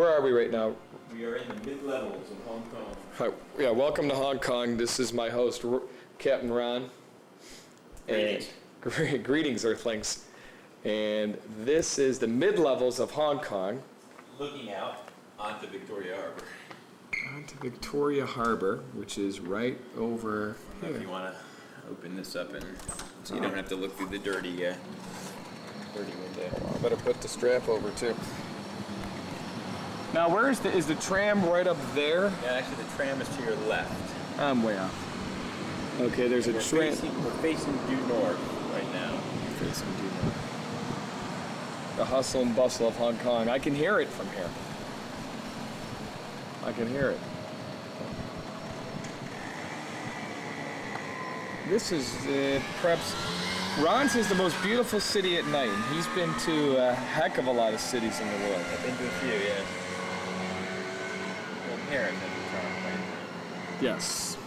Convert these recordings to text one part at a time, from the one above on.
where are we right now? We are in the mid-levels of Hong Kong. Hi, yeah, welcome to Hong Kong. This is my host, Captain Ron. Greetings. And greetings, Earthlings. And this is the mid-levels of Hong Kong. Looking out onto Victoria Harbor. Onto Victoria Harbor, which is right over I don't know if you want to open this up and so you don't have to look through the dirty window. I better put the strap over too. Now, where is the tram right up there? Yeah, actually the tram is to your left. I'm way off. Okay, there's a tram. We're facing due north right now. Facing due north. The hustle and bustle of Hong Kong. I can hear it from here. I can hear it. This is perhaps, Ron says the most beautiful city at night. And he's been to a heck of a lot of cities in the world. I've been to a few, yeah. Well, Paris at the top, right? Yes.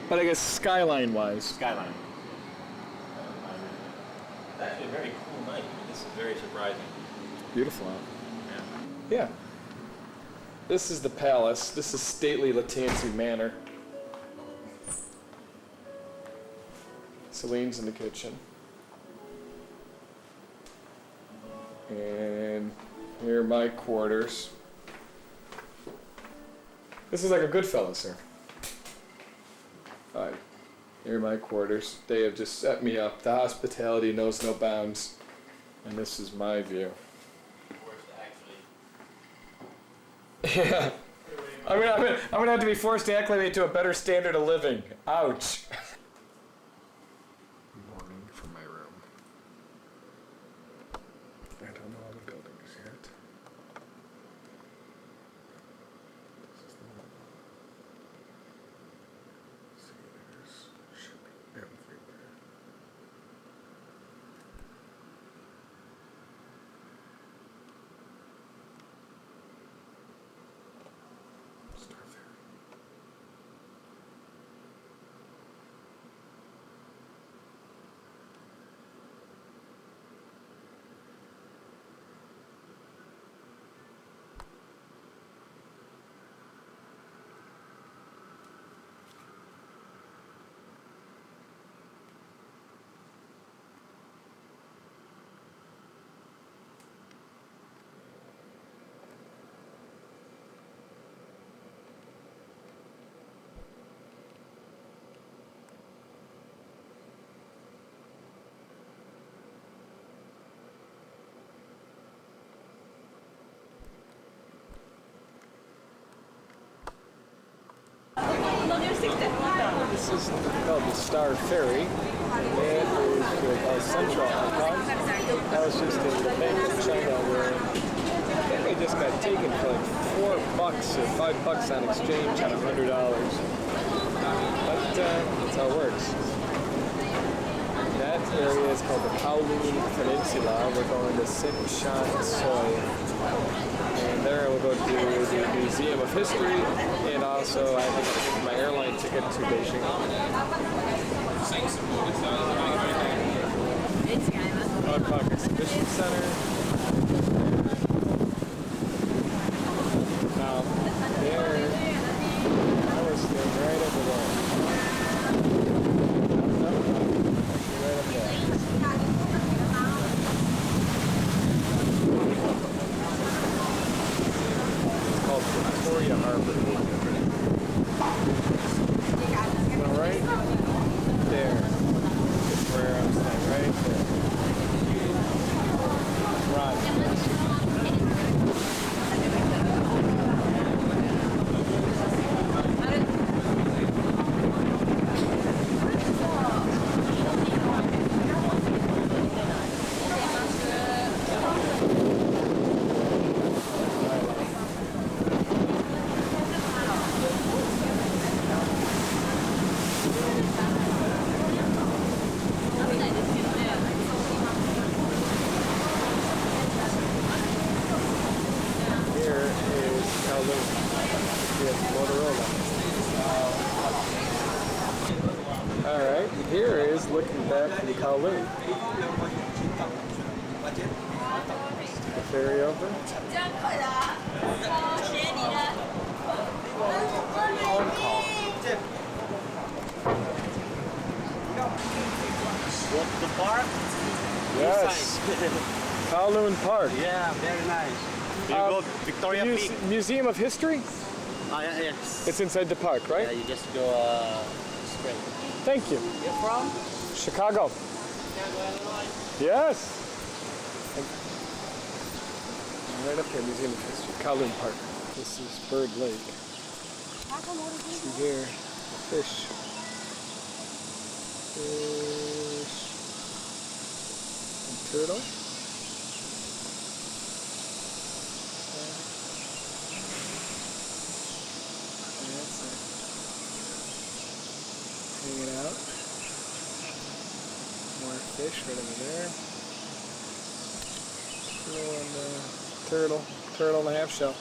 But I guess skyline-wise. Skyline. It's actually a very cool night. I mean, this is very surprising. Beautiful out. Yeah. Yeah. This is the palace. This is stately Lattanzi Manor. Celine's in the kitchen. And here are my quarters. This is like a Goodfellas here. Alright. Here are my quarters. They have just set me up. The hospitality knows no bounds. And this is my view. Yeah. I'm gonna have to be forced to acclimate to a better standard of living. Ouch. Morning from my room. I don't know all the buildings yet. This is the one. See, should be everywhere. Start there. This is called the Star Ferry. And that is central Hong Kong. I was just in the Bank of China where I think they just got taken for like $4 or $5 on exchange on $100. But that's how it works. That area is called the Kowloon Peninsula. We're going to Tsim Shan Tsui. And there we'll go to the Museum of History, and also I think my airline ticket to Beijing. Hong Kong Exhibition Center. Now, there, I was staying right over there. Right up there. Called Victoria Harbor. Well, right there is where I'm staying, right there. Right. Alright, here is looking back to the Kowloon. ferry over. Hong Kong. Walk the park? Yes. Kowloon Park. Yeah, very nice. You go Victoria Peak. Museum of History? Yeah, yes. It's inside the park, Yeah, right? you just go straight. Thank you. You're from? Chicago. Yes. Right up here, Museum of History, Kowloon Park. This is Bird Lake. See here, fish. Fish. And turtle. That's it. Hanging out. More fish right over there. Turtle and a half shell.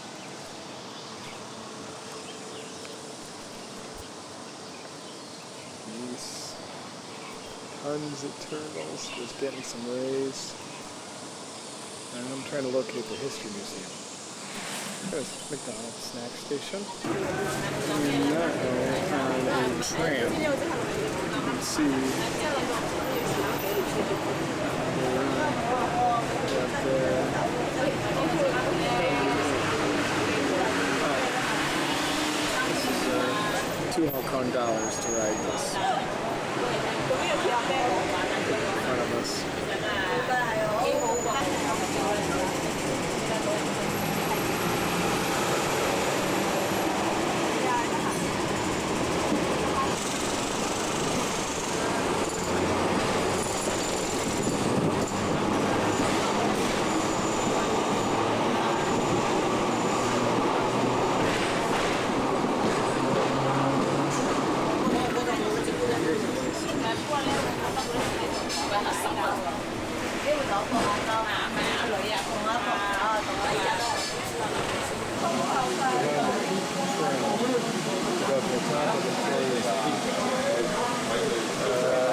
Nice. Tons of turtles. Just getting some rays. And I'm trying to locate the History Museum. There's McDonald's snack station. And now on a tram. You can see $2 Hong Kong to ride this. In front of us.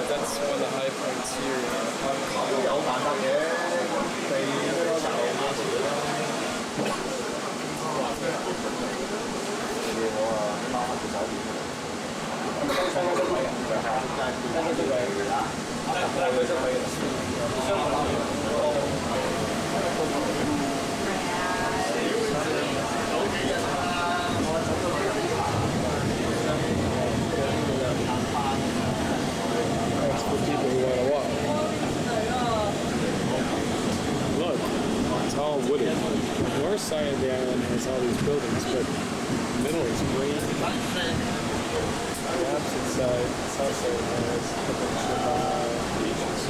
That's one of the high points here in Hong Kong. That's for people who want to walk. Look, it's all wooded. The north side of the island has all these buildings, but the middle is green. The opposite side, south side, has a bunch of beaches.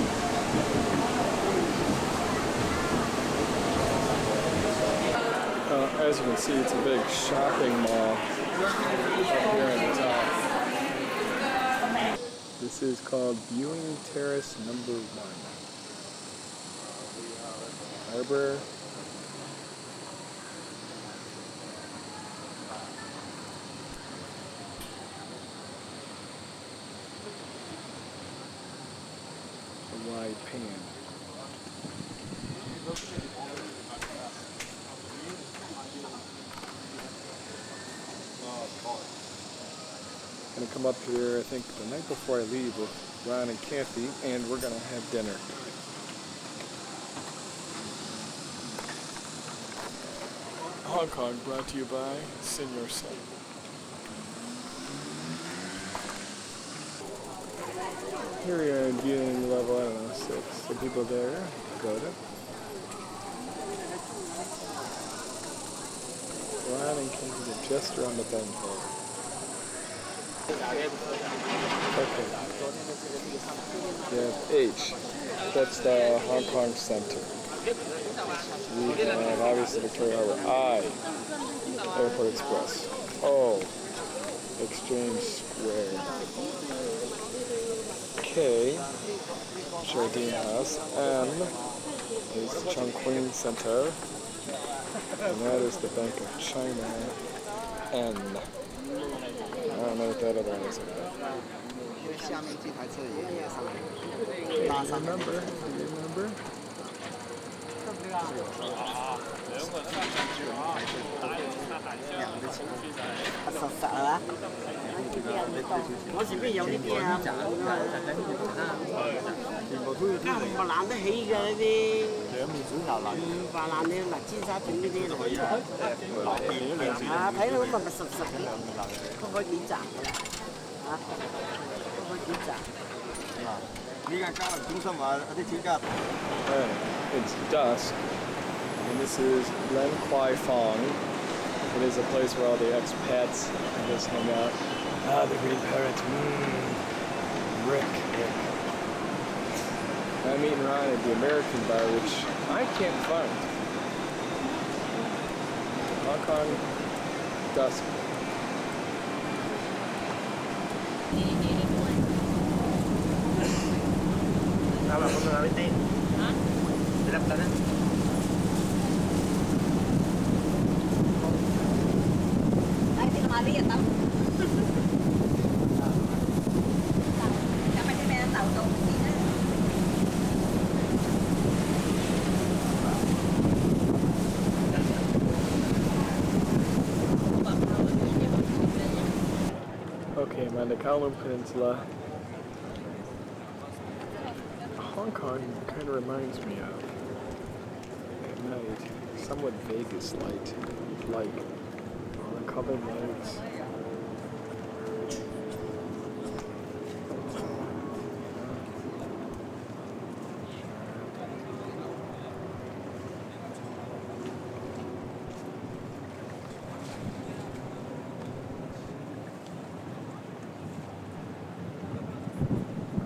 As you can see, it's a big shopping mall up here on the top. This is called Viewing Terrace Number 1. Harbor. A wide pan. Gonna come up here, I think, the night before I leave with Ron and Kathy, and we're gonna have dinner. Hong Kong brought to you by Senior Sun. Here we are in viewing level, I don't know, 6. Some people there. Go to. Ron and Kathy are just around the bend there. Okay. We have H. That's the Hong Kong Center. We have obviously Victoria Harbor. I. Airport Express. O. Exchange Square. K. Jardine House. M is Chongqing Center. And that is the Bank of China. N. I don't know what that other one is. Do you remember? 實實係嘛？嗰時邊有呢啲啊？而家唔係爛得起嘅呢啲，唔係爛嘅嗱，尖沙咀呢啲嚟嘅。啊，睇到密密實實嘅，都可以點賺嘅啦，啊，都可以點賺。呢間交流中心話有啲錢加。It's dusk, and this is Len Kwai Fong. It is a place where all the expats just hang out. Ah, the green parrot. Rick. I'm eating Ron at the American bar, which I can't find. Hong Kong dusk. Sao mà không nói tên? Hả? Để đập tên á. Ay, hindi naman liit tao. Dapat may tao to. Okay, I'm on the Kowloon Peninsula. Hong Kong kind of reminds me of, at night, somewhat Vegas-like, all the covered lights.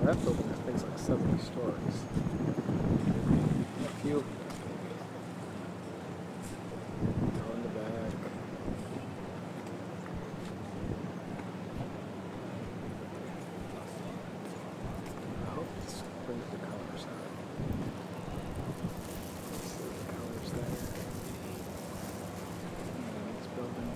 That building, I think, is like 70 stories. A few on the back. I hope this brings the colors out. See the colors there. And this building.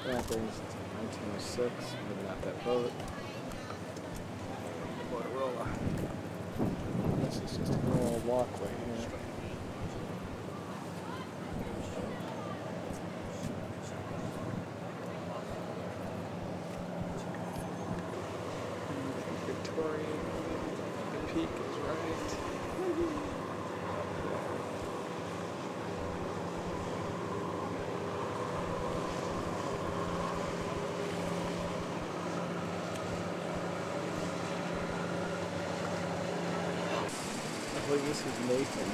That brings us to 1906, maybe not that boat. Motorola. This is just a normal walkway here. Victorian. The peak is right. I believe this is Nathan.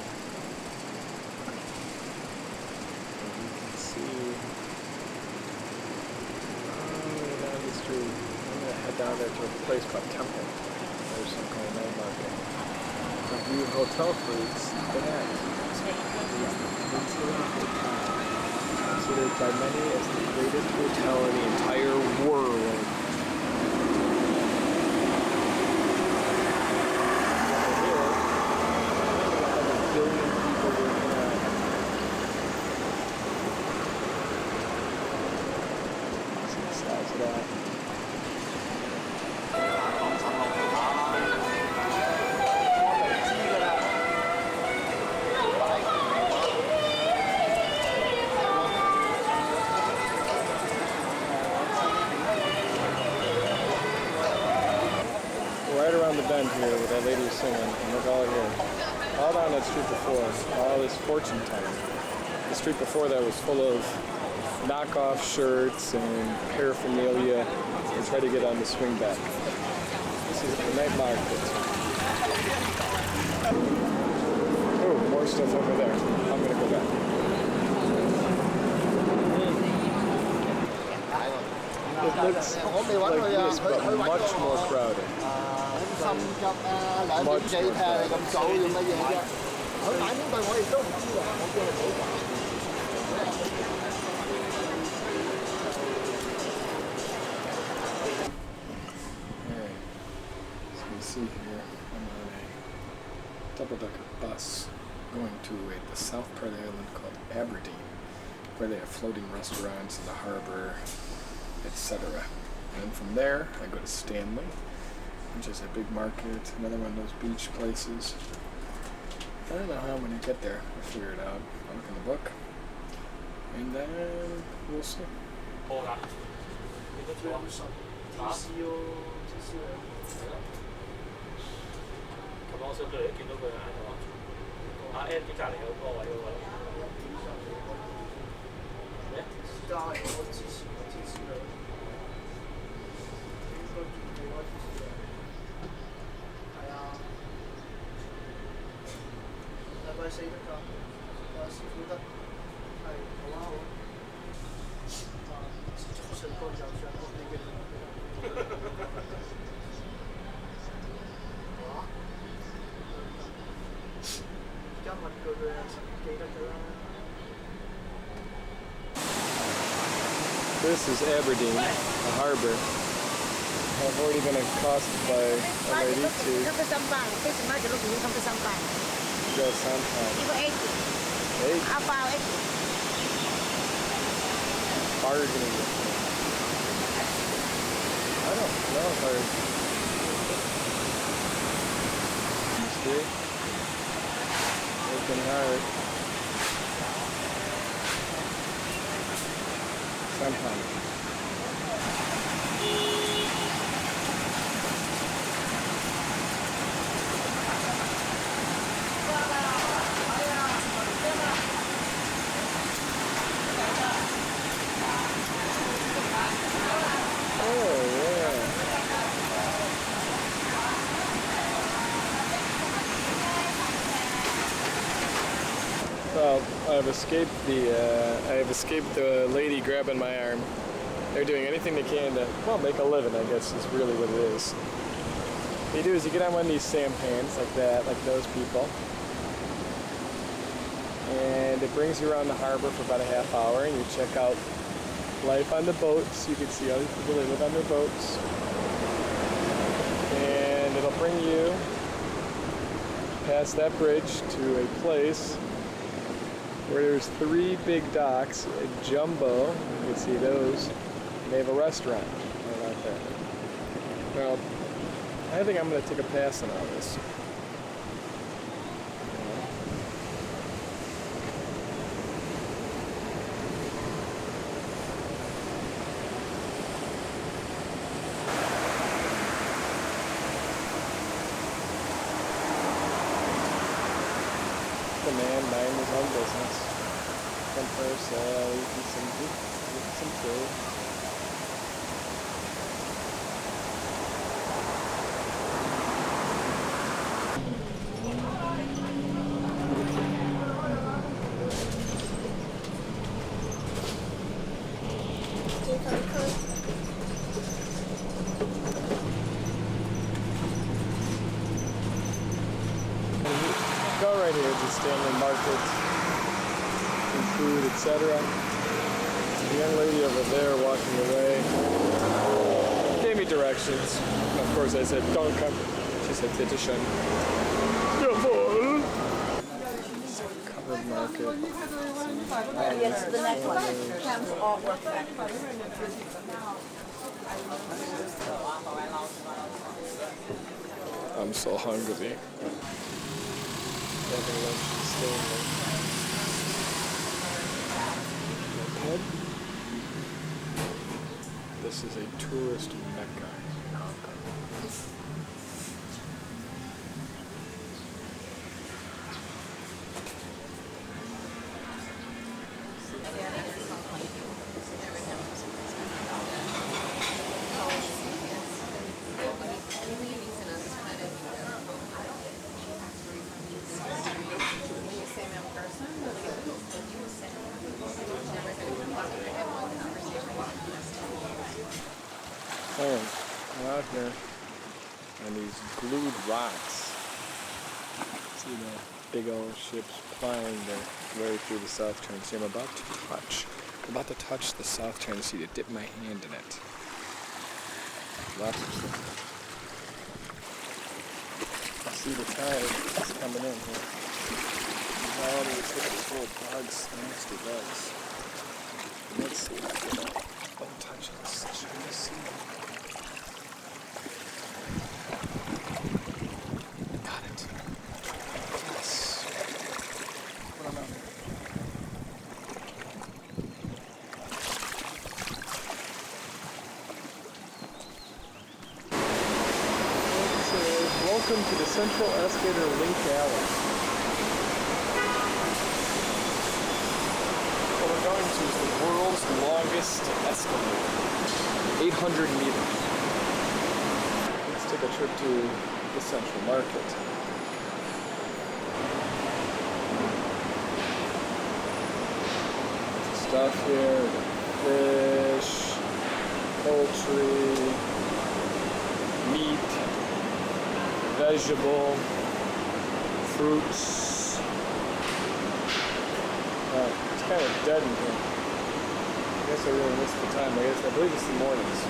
And you can see down the street. I'm going to head down there to a place called Temple. There's some kind of night market. So if you hotel freaks, that is the Peninsula Hotel. Considered by many as the greatest hotel in the entire world. Right around the bend here where that lady was singing, and look all here. All down that street before, all this fortune telling. The street before that was full of knockoff shirts and paraphernalia and try to get on the swing back. This is the night market. Oh, more stuff over there. I'm gonna go back. It looks like this, but much more crowded. 心急啊，2點幾睇下你咁早做乜嘢啫？佢買邊對我亦都唔知喎，我叫佢補價。So you see here, I'm on a double-decker bus going to the south part of the island called Aberdeen, where they have floating restaurants in the harbor, etc. And then from there, I go to Stanley, which is a big market, another one of those beach places. I don't know how I'm going to get there. I'll figure it out. I'll look in the book. And then we'll see. This is Aberdeen, a harbor. I've already been accosted by a lady to go sometime. Hey, bargaining with me. I don't know if I... See? Working hard. Sometimes. Well, I've escaped the lady grabbing my arm. They're doing anything they can to, well, make a living, I guess is really what it is. What you do is you get on one of these sampans like that, like those people. And it brings you around the harbor for about a half hour and you check out life on the boats. You can see all these people that live on their boats. And it'll bring you past that bridge to a place where there's 3 big docks, a jumbo, you can see those, and they have a restaurant right out there. Well, I think I'm going to take a pass on all this. The man minding his own business. Come for a sale, eating some food. Go right here to Stanley Market, and food, etc. The young lady over there walking away gave me directions. Of course I said, don't come. She said, bitte schön. Jawohl. It's a covered market. Yes, the next one. Cam's artwork factory. I'm so hungry. Having lunch and staying there. Moped. This is a tourist mecca in Hong Kong. I'm out here on these glued rocks. See the big old ships plying their way through the South China Sea. I'm about to touch the South China Sea to dip my hand in it. Lots of stuff. I see the tide is coming in here. All these little bugs, nasty bugs. Let's see. Don't touch this China Sea. Welcome to the Central Escalator Link Alley. What we're going to is the world's longest escalator. 800 meters. Let's take a trip to the Central Market. Stuff here, fish, poultry, meat, vegetable, fruits. It's kind of dead in here. I guess I really missed the time. I believe it's the mornings.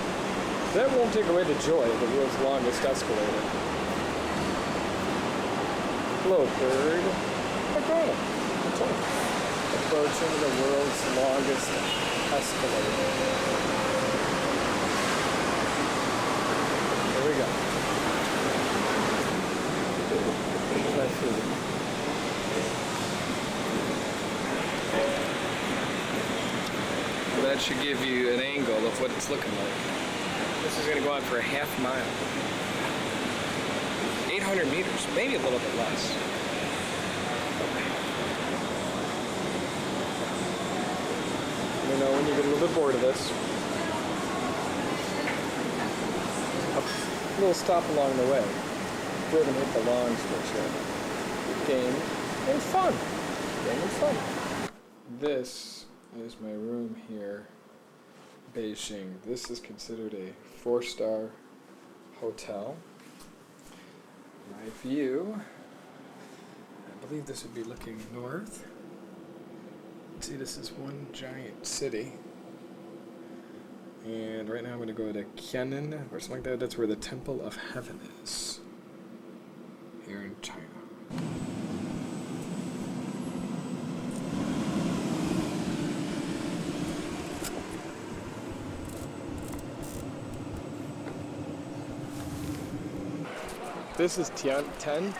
That won't take away the joy of the world's longest escalator. Hello, bird. Okay. Approaching the world's longest escalator. Here we go. Here's my food. That should give you an angle of what it's looking like. This is going to go on for a half mile. 800 meters, maybe a little bit less. You know, when you get a little bit bored of this, a little stop along the way. We haven't hit the long stretch yet. Game and fun. Game and fun. This is my room here, Beijing. This is considered a 4-star hotel. My view, I believe this would be looking north. See, this is one giant city, and right now I'm going to go to Qiannan or something like that. That's where the Temple of Heaven is, here in China. This is Tiantan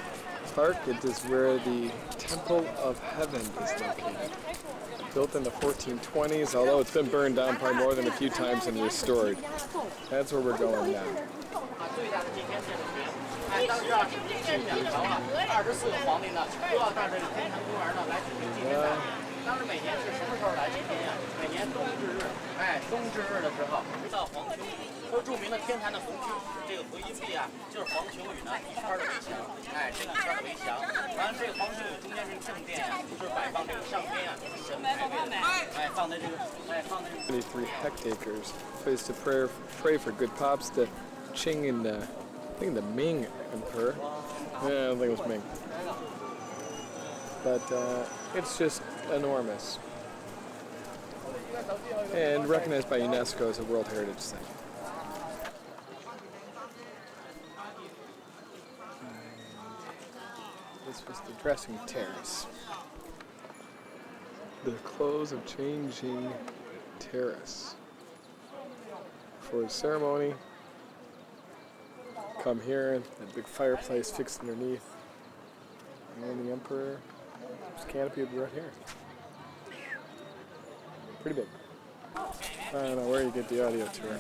Park. It is where the Temple of Heaven is located. Built in the 1420s, although it's been burned down probably more than a few times and restored. That's where we're going now. Hectares. Place to pray for good pops. The Qing and I think the Ming Emperor. Yeah, I don't think it was Ming. But it's just enormous. And recognized by UNESCO as a World Heritage Site. This was the dressing terrace. The close of Changing Terrace. For a ceremony, come here, that big fireplace fixed underneath, and the emperor was canopied right here. Pretty big. I don't know where you get the audio tour.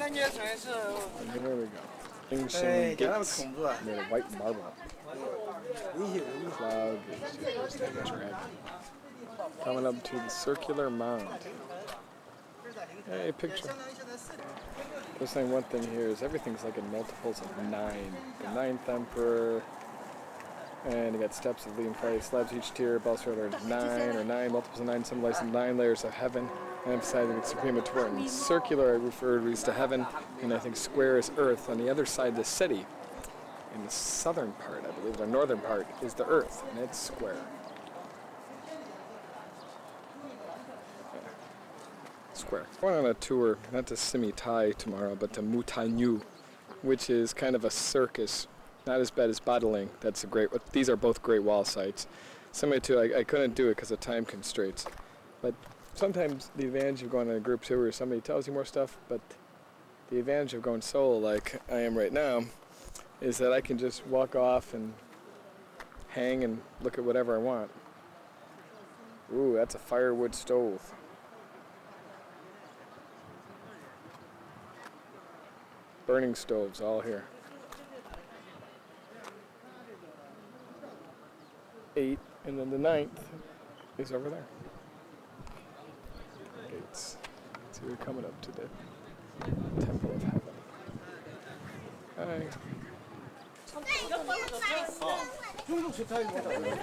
And here we go. Qingxing Gates made of white marble. Cloud gates, the dragon. Coming up to the circular mound. Hey, picture. Just saying one thing here is everything's like in multiples of 9. The 9th emperor, and you got steps of leading flight slabs. Each tier, Balsar are 9 or 9 multiples of 9, symbolizing 9 layers of heaven. And emphasizing its supreme importance. Circular, I refer to heaven, and I think square is earth. On the other side of the city, in the southern part, I believe, the northern part, is the earth, and it's square. Square. Going on a tour, not to Simi Tai tomorrow, but to Mutanyu, which is kind of a circus. Not as bad as Badaling. That's a great. These are both great wall sites. Simi Tai, I couldn't do it because of time constraints. But sometimes the advantage of going on a group tour where somebody tells you more stuff, but the advantage of going solo like I am right now is that I can just walk off and hang and look at whatever I want. Ooh, that's a firewood stove. Burning stoves all here. 8, and then the 9th is over there. Gates. So we're coming up to the Temple of Heaven. Hi.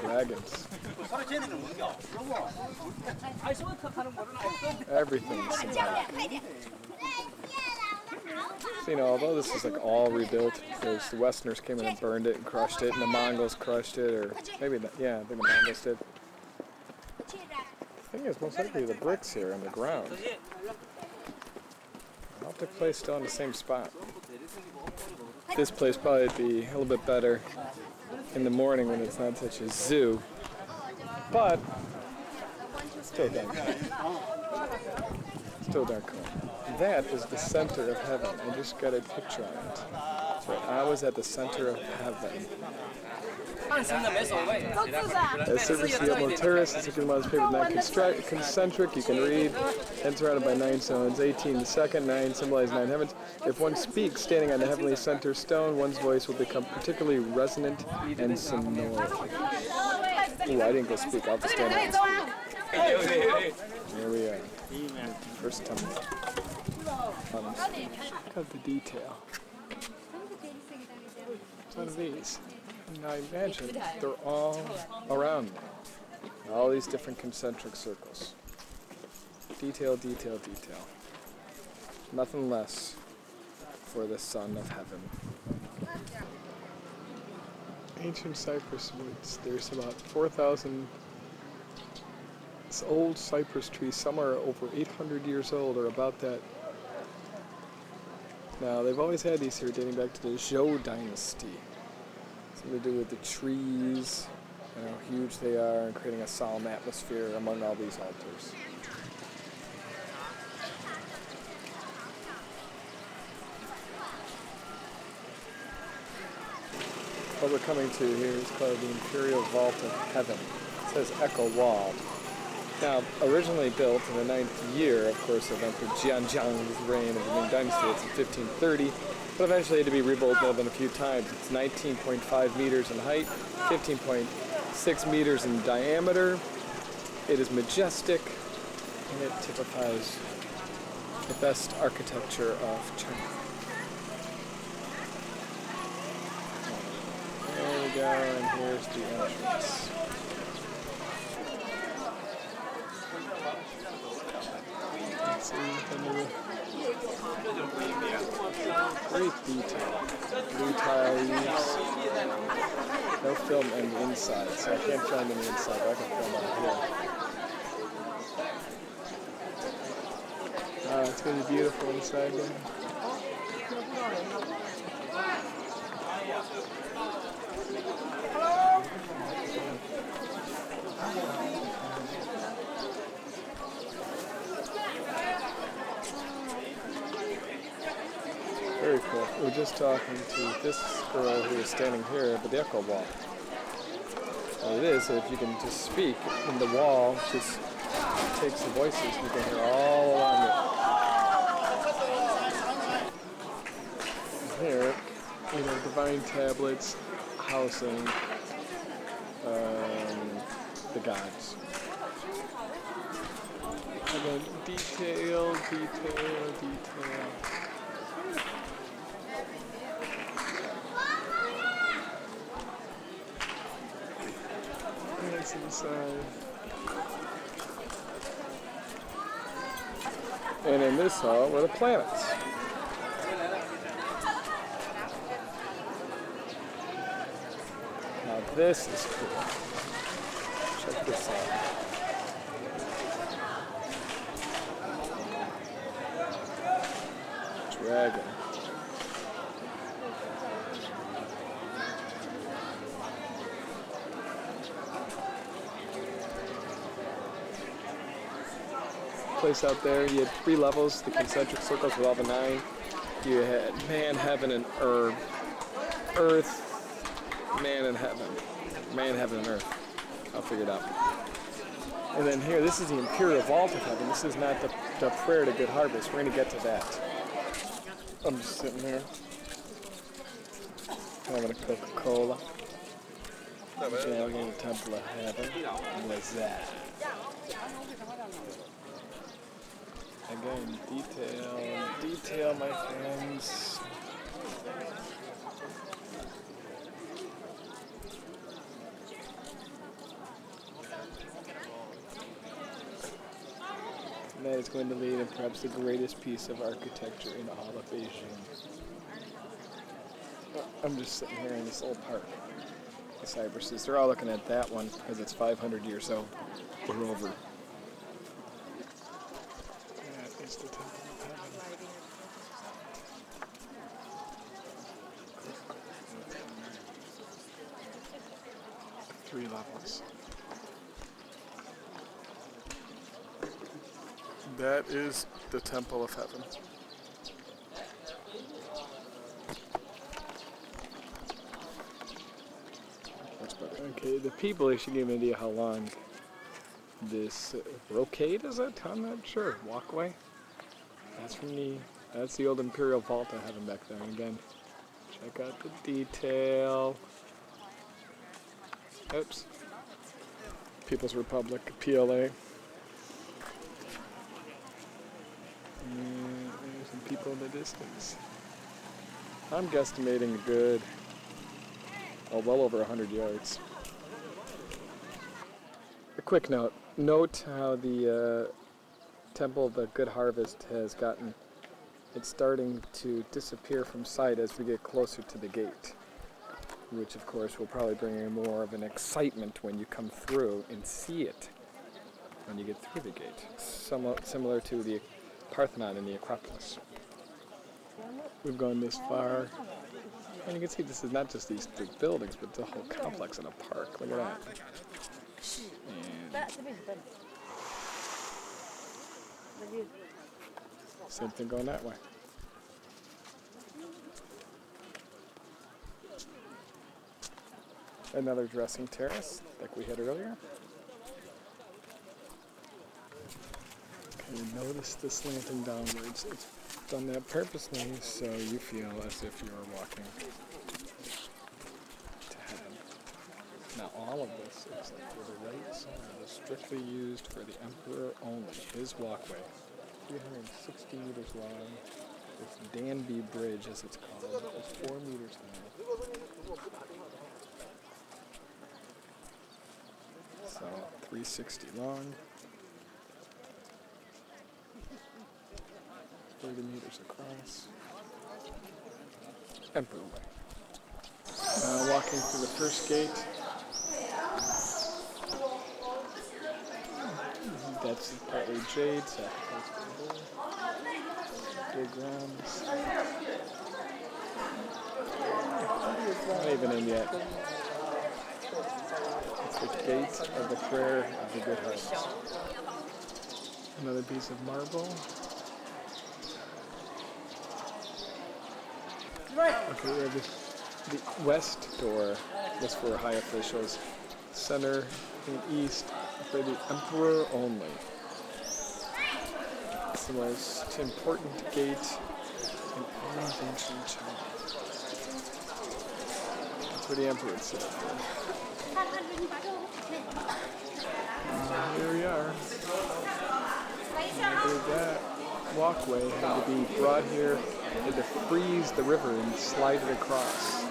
Dragons. Everything's symbolic. So, you know, although this is like all rebuilt, because the Westerners came in and burned it and crushed it, and the Mongols crushed it, or maybe, yeah, I think the Mongols did. The thing is, most likely the bricks here in the ground. I'll have to place still in the same spot. This place probably would be a little bit better in the morning when it's not such a zoo, but still dark. Still dark cool. That is the center of heaven. I just got a picture on it. So I was at the center of heaven. As surface field more terrace, the 6 miles paved with 9 concentric, you can read, and surrounded by 9 stones. 18 the second, 9 symbolize 9 heavens. If one speaks standing on the heavenly center stone, one's voice will become particularly resonant and sonore. Ooh, I didn't go speak, I'll just stand there. Here we are. First temple. Look at the detail. One of these. Now imagine they're all around me. All these different concentric circles. Detail, detail, detail. Nothing less for the Son of Heaven. Ancient cypress woods. There's about 4,000 old cypress trees. Some are over 800 years old or about that. Now, they've always had these here dating back to the Zhou dynasty. Something to do with the trees and how huge they are and creating a solemn atmosphere among all these altars. What we're coming to here is called the Imperial Vault of Heaven. It says Echo Wall. Now, originally built in the 9th year, of course, of Emperor Jianzhang's reign of the Ming Dynasty, it's in 1530, but eventually had to be rebuilt more than a few times. It's 19.5 meters in height, 15.6 meters in diameter. It is majestic, and it typifies the best architecture of China. There we go, and here's the entrance. Let's see, great detail. Blue tile leaves. No film on the inside, so I can't film on the inside, but I can film on here. It's going to be beautiful inside there. Very cool. We were just talking to this girl who is standing here at the Echo Wall. What it is, if you can just speak, and the wall just takes the voices, you can hear all along it. Here, you know, divine tablets housing the gods. And then detail. That's inside. And in this hall were the planets. Now this is cool. Check this out. Dragon. Place out there, you had 3 levels, the concentric circles with all the 9. You had man, heaven, and earth. Man, and heaven. Man, heaven, and earth. I'll figure it out. And then here, this is the Imperial Vault of Heaven. This is not the prayer to good harvest. We're going to get to that. I'm just sitting here having a Coca-Cola. little temple of heaven was that. Again, detail, my friends. And that is going to lead in perhaps the greatest piece of architecture in all of Beijing. I'm just sitting here in this little park. The cypresses, they're all looking at that one because it's 500 years old. We're over. That is the Temple of Heaven. 3 levels. That is the Temple of Heaven. Okay, the people, they should give an idea how long this brocade is it? I'm not sure. Walkway? That's the old Imperial Vault I have back there. And again, check out the detail. Oops. People's Republic, PLA. And there's some people in the distance. I'm guesstimating a good, well over 100 yards. A quick note. Note how the Temple of the Good Harvest has gotten, it's starting to disappear from sight as we get closer to the gate, which of course will probably bring in more of an excitement when you come through and see it when you get through the gate. Somewhat similar to the Parthenon in the Acropolis. We've gone this far, and you can see this is not just these big buildings, but the whole complex in a park. Look at that. And same thing going that way. Another dressing terrace, like we had earlier. Okay, notice the slanting downwards. It's done that purposely so you feel as if you are walking to heaven. Now all of this is like for the right side is strictly used for the emperor only. His walkway, 360 meters long. This Danby Bridge, as it's called, is 4 meters long. So 360 long, 30 meters across. Emperor Way. Walking through the first gate. That's partly jade, sacrifice to the bull. Big grounds. Not even in yet. It's the gate of the prayer of the Good Harvest. Another piece of marble. Okay, we have the west door. That's for high officials. Center and east for the emperor only. It's the most important gate in all of ancient China. That's where the emperor would sit up there. Here we are. That walkway had to be brought here, had to freeze the river and slide it across.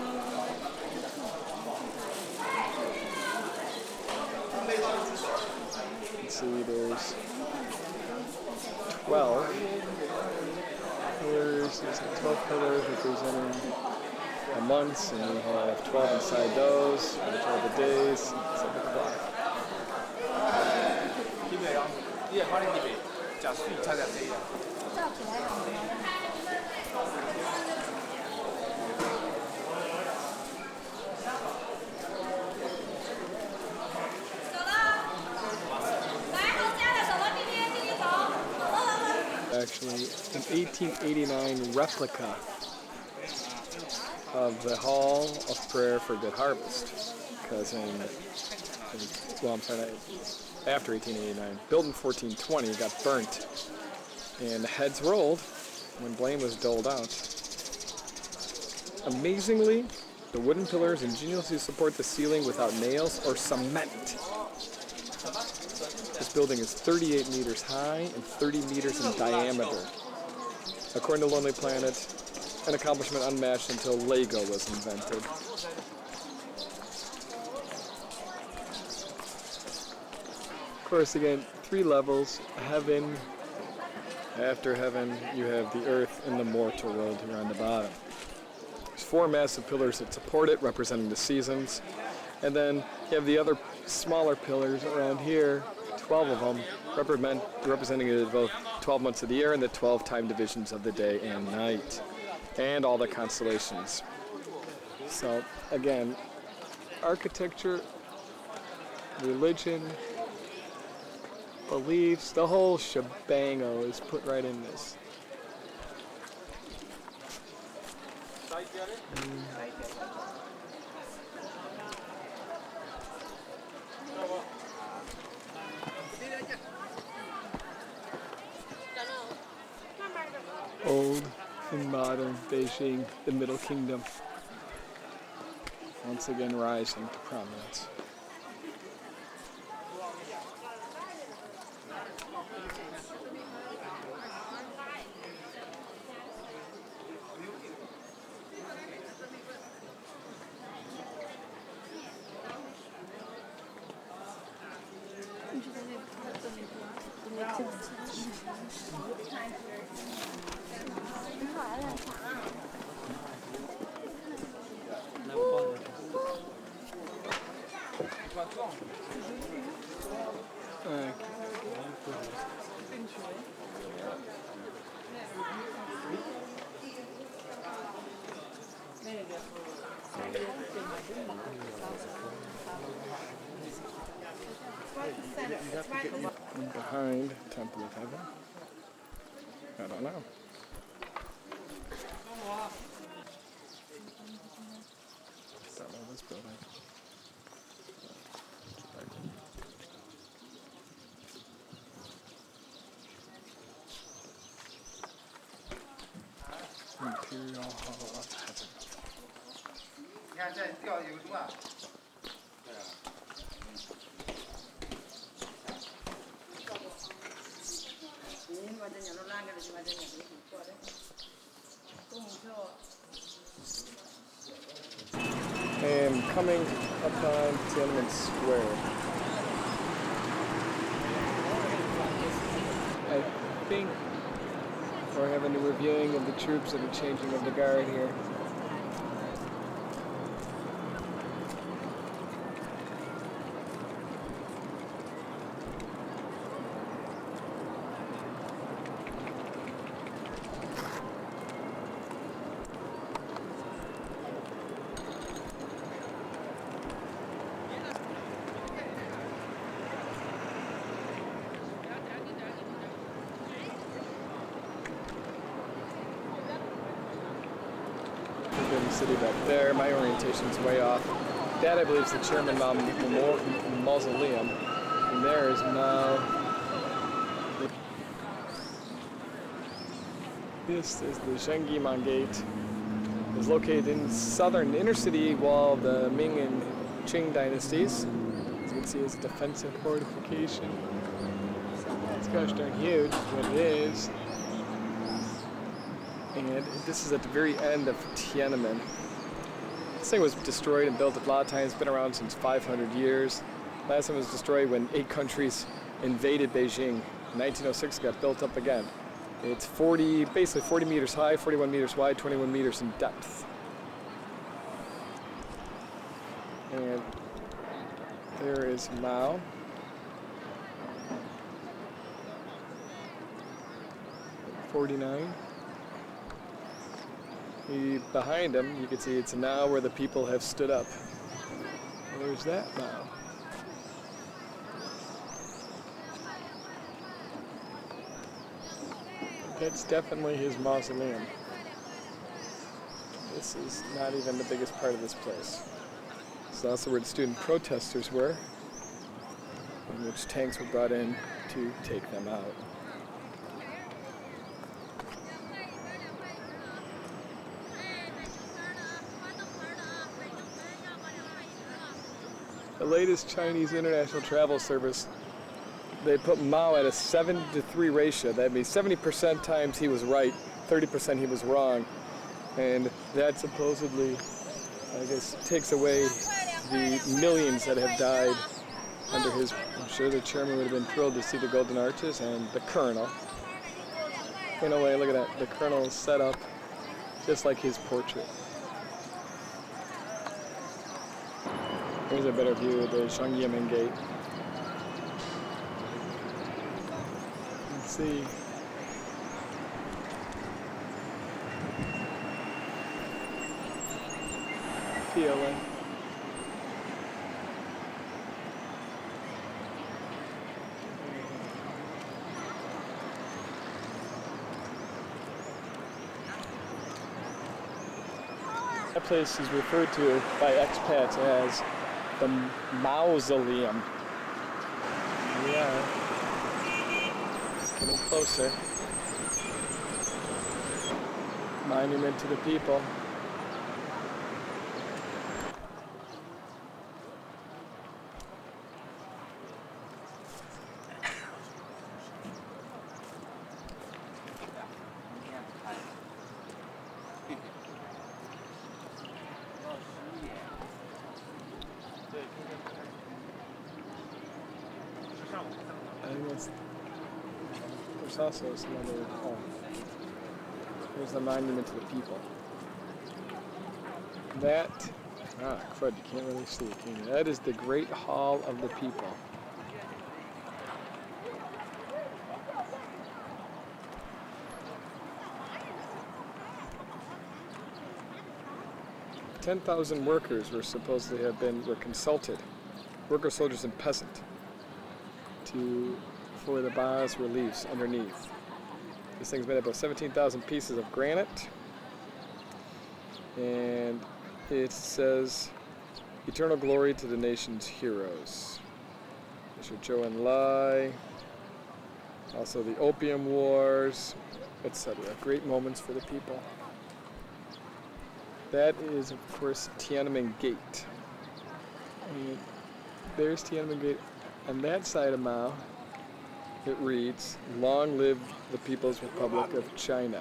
You can see there's 12 pillars. There's 12 pillars representing the months, and we have 12 inside those, which are the days. It's like a clock. Actually, an 1889 replica of the Hall of Prayer for Good Harvest, because after 1889, built in 1420, got burnt, and the heads rolled when blame was doled out. Amazingly, The wooden pillars ingeniously support the ceiling without nails or cement. This building is 38 meters high and 30 meters in diameter. According to Lonely Planet, an accomplishment unmatched until Lego was invented. Of course, again, 3 levels, heaven. After heaven, you have the earth and the mortal world here on the bottom. There's 4 massive pillars that support it, representing the seasons. And then you have the other smaller pillars around here, 12 of them, representing both 12 months of the year and the 12 time divisions of the day and night, and all the constellations. So again, architecture, religion, beliefs, the whole shebango is put right in this. Old and modern Beijing, the Middle Kingdom, once again rising to prominence. Behind Temple of Heaven? I don't know. Don't know this building. Imperial Hall of Heaven. 你看这钓有什么？ And coming upon Tiananmen Square. I think we're having a reviewing of the troops that are changing of the guard here. City back there. My orientation's way off. That, I believe, is the Chairman Mao Mausoleum. And there is Mao. This is the Zhengyiman Gate. It's located in southern inner city wall of the Ming and Qing dynasties. As you can see, it's a defensive fortification. It's gosh darn huge, what it is. And this is at the very end of Tiananmen. This thing was destroyed and built a lot of times. It's been around since 500 years. Last time it was destroyed when 8 countries invaded Beijing. In 1906 it got built up again. It's basically 40 meters high, 41 meters wide, 21 meters in depth. And there is Mao. '49. Behind him, you can see it's now where the people have stood up. There's that now. That's definitely his mausoleum. This is not even the biggest part of this place. It's also where the student protesters were, in which tanks were brought in to take them out. The latest Chinese international travel service, they put Mao at a 7-to-3 ratio. That means 70% times he was right, 30% he was wrong. And that supposedly, I guess, takes away the millions that have died under his. I'm sure the chairman would have been thrilled to see the Golden Arches and the Colonel. In a way, look at that. The Colonel is set up just like his portrait. Here's a better view of the Shangyamen Gate. Let's see. PLA. That place is referred to by expats as the Mausoleum. We are getting closer. Monument to the people. I think there's also some other, here's the monument to the people. That, crud, you can't really see it, can you? That is the Great Hall of the People. $10,000 workers were supposedly were consulted, worker, soldiers, and peasant, for the bas reliefs underneath. This thing's made up of 17,000 pieces of granite, and it says, "Eternal glory to the nation's heroes." Mr. Zhou Enlai, also the Opium Wars, etc. Great moments for the people. That is, of course, Tiananmen Gate. And there's Tiananmen Gate. On that side of Mao, it reads, "Long live the People's Republic of China."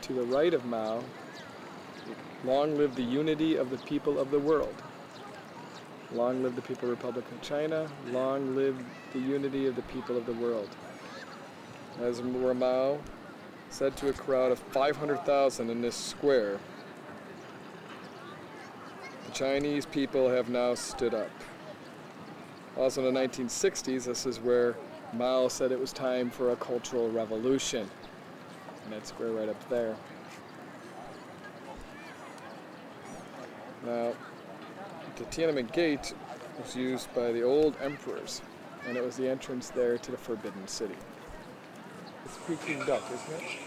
To the right of Mao, "Long live the unity of the people of the world." Long live the People's Republic of China. Long live the unity of the people of the world. As Mao said to a crowd of 500,000 in this square, "The Chinese people have now stood up." Also in the 1960s, this is where Mao said it was time for a cultural revolution. And that square right up there. Now, the Tiananmen Gate was used by the old emperors, and it was the entrance there to the Forbidden City. It's Peking duck, isn't it?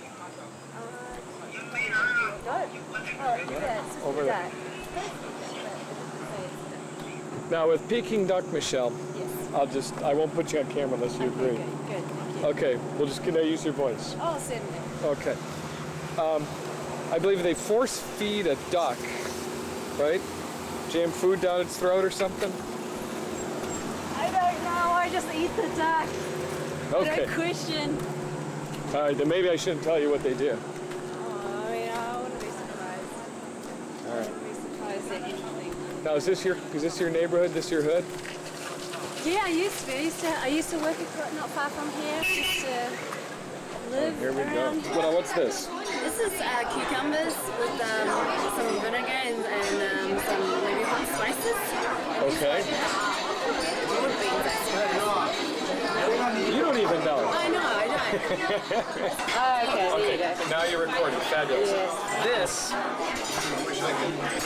Over there. Now with Peking duck, Michelle, Yes. I won't put you on camera unless you agree. Okay, good. Thank you. Okay, can I use your voice? Oh, certainly. Okay. I believe they force feed a duck, right? Jam food down its throat or something? I don't know. I just eat the duck. I Okay. don't question. All right, then maybe I shouldn't tell you what they do. Oh, yeah, I wouldn't be surprised. All right. I wouldn't be surprised at anything. Now, is this your neighborhood? This your hood? Yeah, I used to be. I used to work not far from here. Just to live Here we go. around here. Well, what's this? This is cucumbers with some vinegar and some maybe hot spices. Okay. Wood beans, I suppose. You don't even know. I know, I don't. Okay, there you go. Now you're recording. Fabulous. This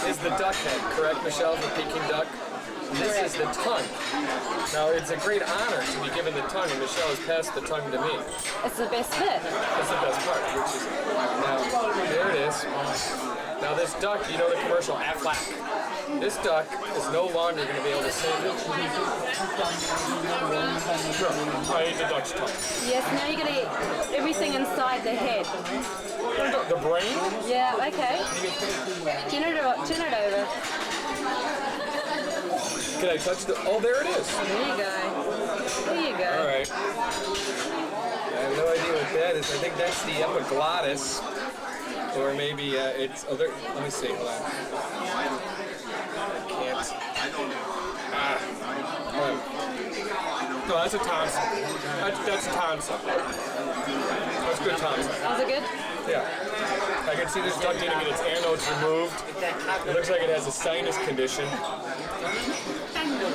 is the duck head, correct, Michelle, the Peking duck? This is the tongue. Now, it's a great honor to be given the tongue, and Michelle has passed the tongue to me. It's the best bit. That's the best part, which is, now, there it is. Now, this duck, you know the commercial, Aflac. This duck is no longer going to be able to save it. Sure, I ate the duck's tongue. Yes, now you're going to eat everything inside the head. The brain? Yeah, okay. Turn it over. Can I touch the? Oh, there it is. There you go. There you go. All right. I have no idea what that is. I think that's the epiglottis, or maybe it's. Oh, there. Let me see. Hold on. I can't. No, that's a tonsil. That's a tonsil. That's good tonsil. Was it good? Yeah. I can see this duck getting its anodes removed. It looks like it has a sinus condition.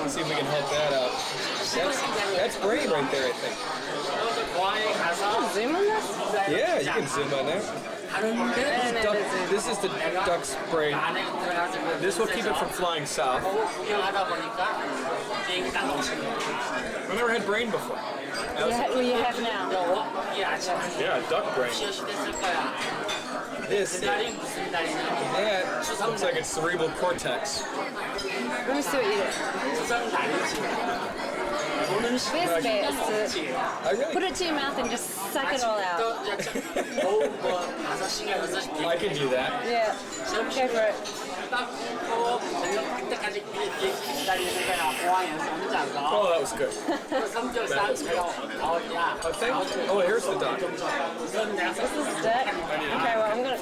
Let's see if we can help that out. That's brain right there, I think. Zoom on this? Yeah, you can zoom on that. This is the duck's brain. This will keep it from flying south. I never had brain before. Well, you have now. Yeah, duck brain. This, that looks like it's cerebral cortex. Let me see what you do. Best bet is to put it to your mouth and just suck it all out. I can do that. Yeah, go for it. Oh, that was good. Oh, here's the duck. This is duck. Okay, well I'm gonna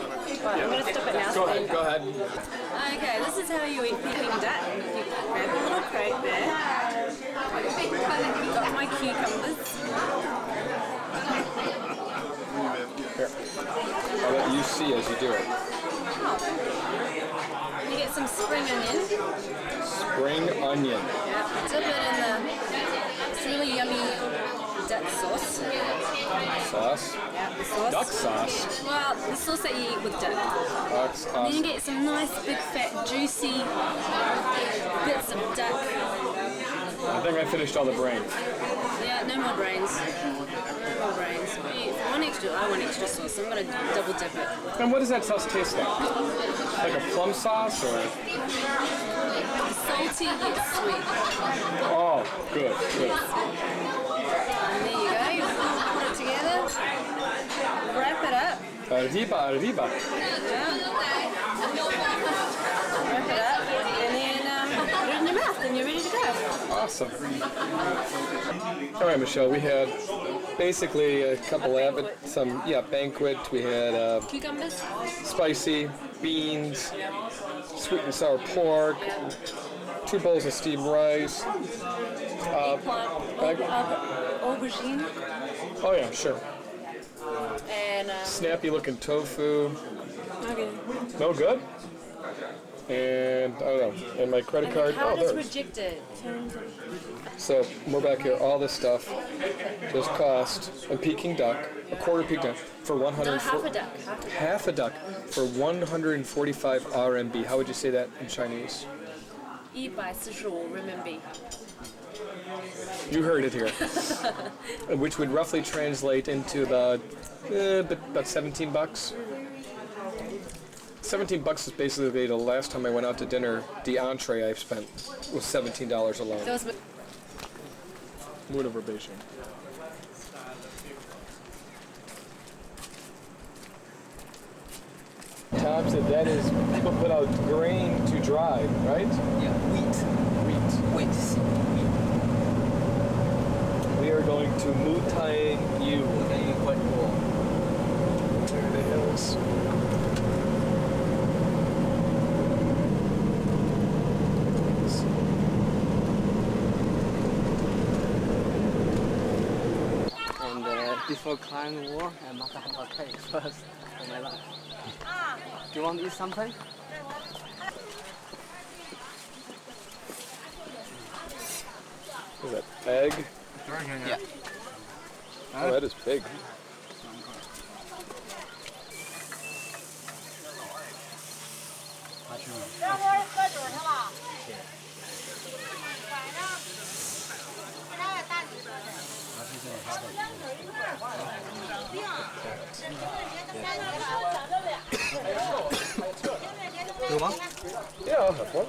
stop it now. Go ahead. Go ahead. Okay, this is how you eat Peking duck. You grab a little crate there. Got my cucumbers. Here. I'll let you see as you do it. You get some spring onion. Spring onion. Yeah, dip it in it's really yummy duck sauce. Sauce. Yeah, the sauce. Duck sauce. Well, the sauce that you eat with duck. Duck sauce. Then you get some nice big fat juicy bits of duck. I think I finished all the brain. Yeah, no more brains. No more brains. I want extra sauce. I'm gonna double dip it. And what does that sauce taste like? Like a plum sauce or? Salty yet sweet. Oh, good, good. And there you go. You put it together. Wrap it up. Arriba, arriba. Yeah. Wrap it up, and then put it in your mouth, and you're ready to go. Awesome. All right, Michelle, we had basically a couple banquet. We had Cucumbers. spicy beans, sweet and sour pork, 2 bowls of steamed rice. Aubergine. Oh yeah, sure. And Snappy looking tofu. okay. No good? And I don't know. And my credit card. Card Oh, is there. rejected. So we're back here. All this stuff just cost a Peking duck, a quarter Peking duck for 100. No, half a duck. Half a duck for 145 RMB. How would you say that in Chinese? 145 renminbi. You heard it here. Which would roughly translate into about 17 bucks. 17 bucks is basically the last time I went out to dinner. The entree I spent was $17 alone. Those Muda Beijing. Tom said that is people put out grain to dry, right? Yeah, wheat. Wheat. We are going to Mutai Yu. Quite cool. There the hills. And before climbing the wall, I must have a cake first for my life. Do you want to eat something? Is that egg? Yeah. Oh, that is big. You want? Yeah, I'll have one.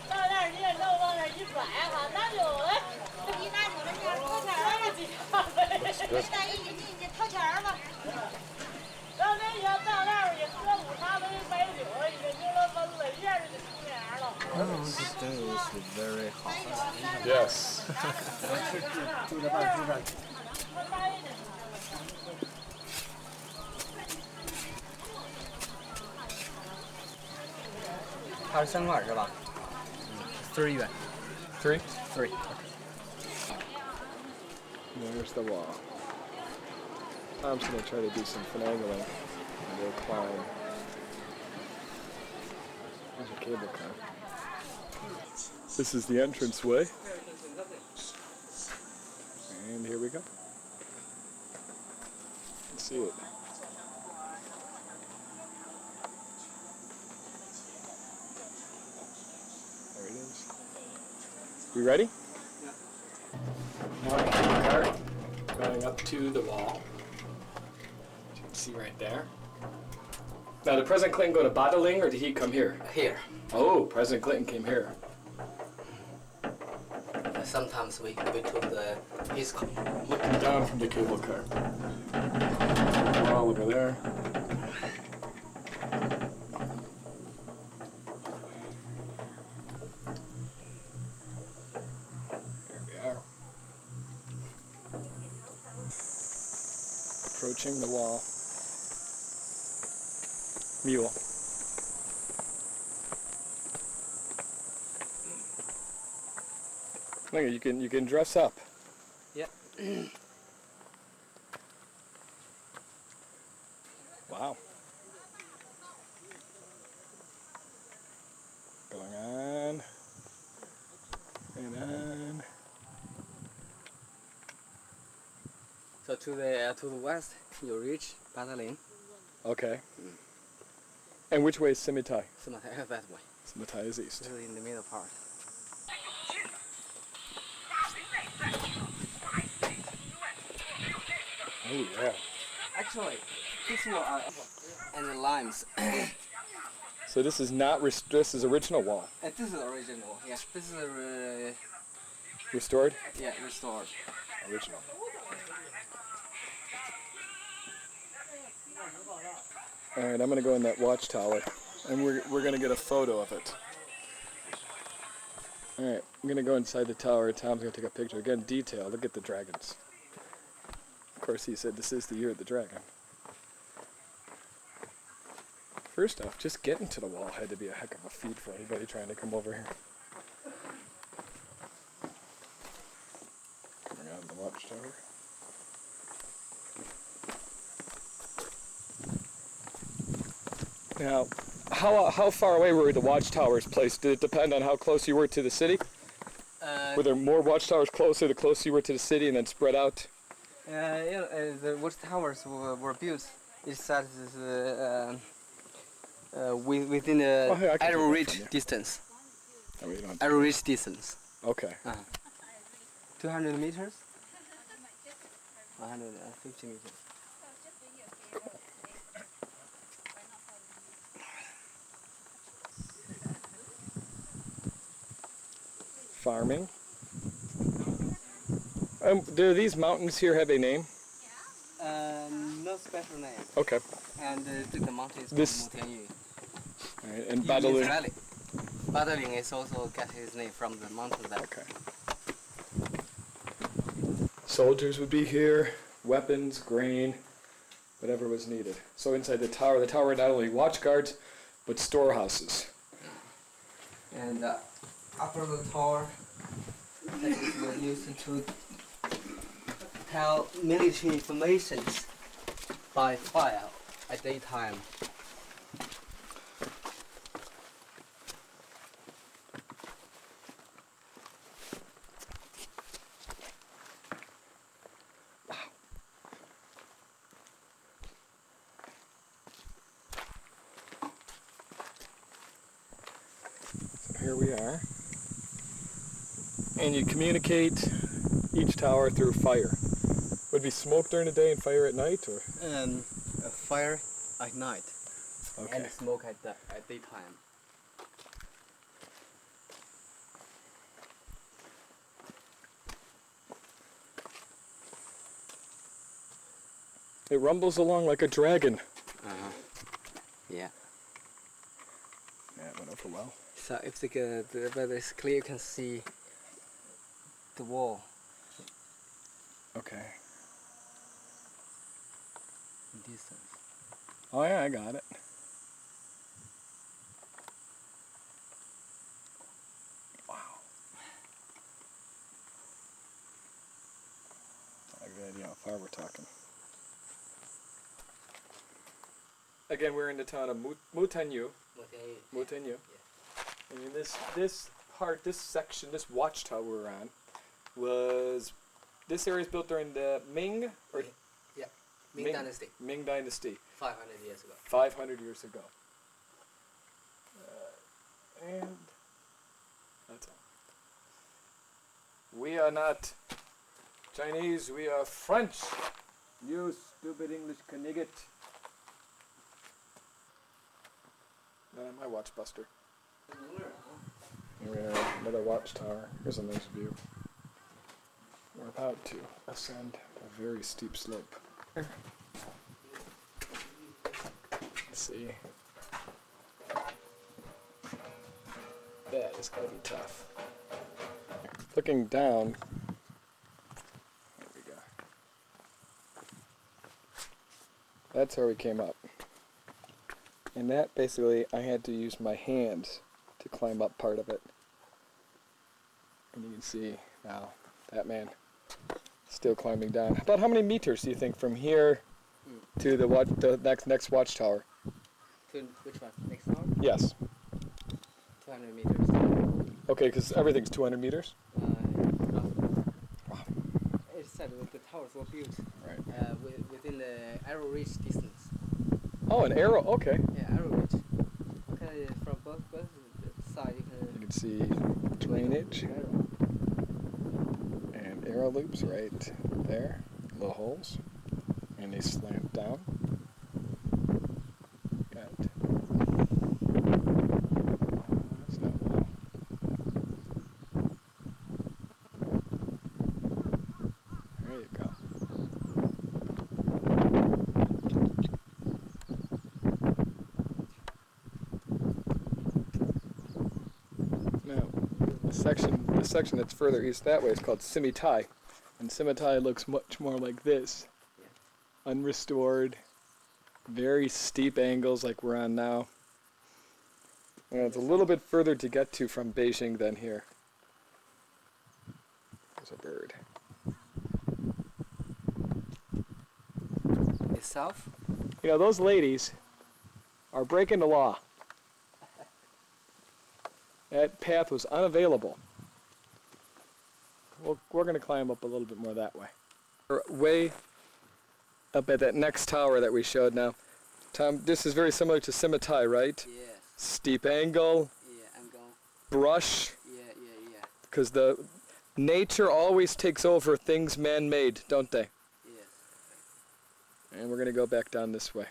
到那儿你也能往那儿一拽哈，那就哎，你拿你们家掏钱儿了几条？带你掏钱儿吧。到那天到那儿也喝午茶，都买酒了，也就了闷了，一下就出来。Clinton is very hot. Yes. 住在办公上。它是3块是吧？3元。 3? 3。 There's the wall. I'm just going to try to do some finagling and we'll climb. There's a cable car. This is the entranceway. And here we go. Let's see it. There it is. You ready? Now the cable car going up to the wall. You can see right there. Now, did President Clinton go to Badaling or did he come here? Here. Oh, President Clinton came here. Sometimes we took his. Looking down from the cable car. Wall over there. There we are. Approaching the wall. Mule. Look, you can dress up. Yeah. Wow. Going on and on. So to the west, you reach Badaling. Okay. And which way is Simitai? That way. Simitai is east. This is in the middle part. Oh yeah. Actually, this one and the limes. So this is not this is original wall. This is original. Yeah, this is Restored? yeah, restored. Original. All right, I'm gonna go in that watchtower, and we're gonna get a photo of it. All right, I'm gonna go inside the tower. Tom's gonna take a picture. Again, detail. Look at the dragons. Of course, he said this is the year of the dragon. First off, just getting to the wall had to be a heck of a feat for anybody trying to come over here. Coming out of the watchtower. Now, how far away were the watchtowers placed? Did it depend on how close you were to the city? Were there more watchtowers closer the closer you were to the city and then spread out? The watchtowers were built. It starts within the arrow reach distance. I mean, you don't- Arrow reach distance. Okay. 200 meters. 150 meters. Farming. Do these mountains here have a name? No special name. Okay. And the mountain is This- called Mutianyu. All right. And It's Badaling. valley. Badaling is also got his name from the mountain there. Okay. Soldiers would be here, weapons, grain, whatever was needed. So inside the tower were not only watch guards, but storehouses. And upper the tower that is used to tell military informations by fire at daytime. So here we are. And you communicate each tower through fire. Would it be smoke during the day and fire at night, or? Fire at night Okay. and smoke at daytime. It rumbles along like a dragon. Yeah. Yeah, it went over for well. So if the weather is clear, you can see the wall Okay. in distance. Oh yeah, I got it. Wow. I have no idea how far we're talking. Again, we're in the town of Mutanyu. Mutanyu. And in this part, this section, this watchtower we're on, was this area is built during the Ming or Yeah, Ming Dynasty. Ming Dynasty. 500 years ago. 500 years ago. And that's all. We are not Chinese, we are French. You stupid English Knigget. My watch buster. Here we have another watchtower. Here's a nice view. We're about to ascend a very steep slope. Let's see. That is going to be tough. Looking down, there we go. That's how we came up. And that basically, I had to use my hands to climb up part of it. And you can see now, that man still climbing down. About how many meters do you think from here to the next watchtower? To which one? Next tower? Yes. 200 meters. Okay, because everything's 200 meters? Wow. It said the towers were built Right. within the arrow reach distance. Oh, an arrow, okay. Yeah, arrow reach. Okay, from both sides You can see drainage and arrow loops right there, little holes, and they slant down. Got it. That's not well. There you go. Now, the section that's further east that way is called Simitai, and Simitai looks much more like this. Unrestored, very steep angles like we're on now. And it's a little bit further to get to from Beijing than here. There's a bird. itself. You know, those ladies are breaking the law. That path was unavailable. We're going to climb up a little bit more that way. We're way up at that next tower that we showed now. Tom, this is very similar to Simitai, right? Yes. Steep angle, Yeah, angle. brush, Yeah. because the nature always takes over things man-made, don't they? Yes. And we're going to go back down this way.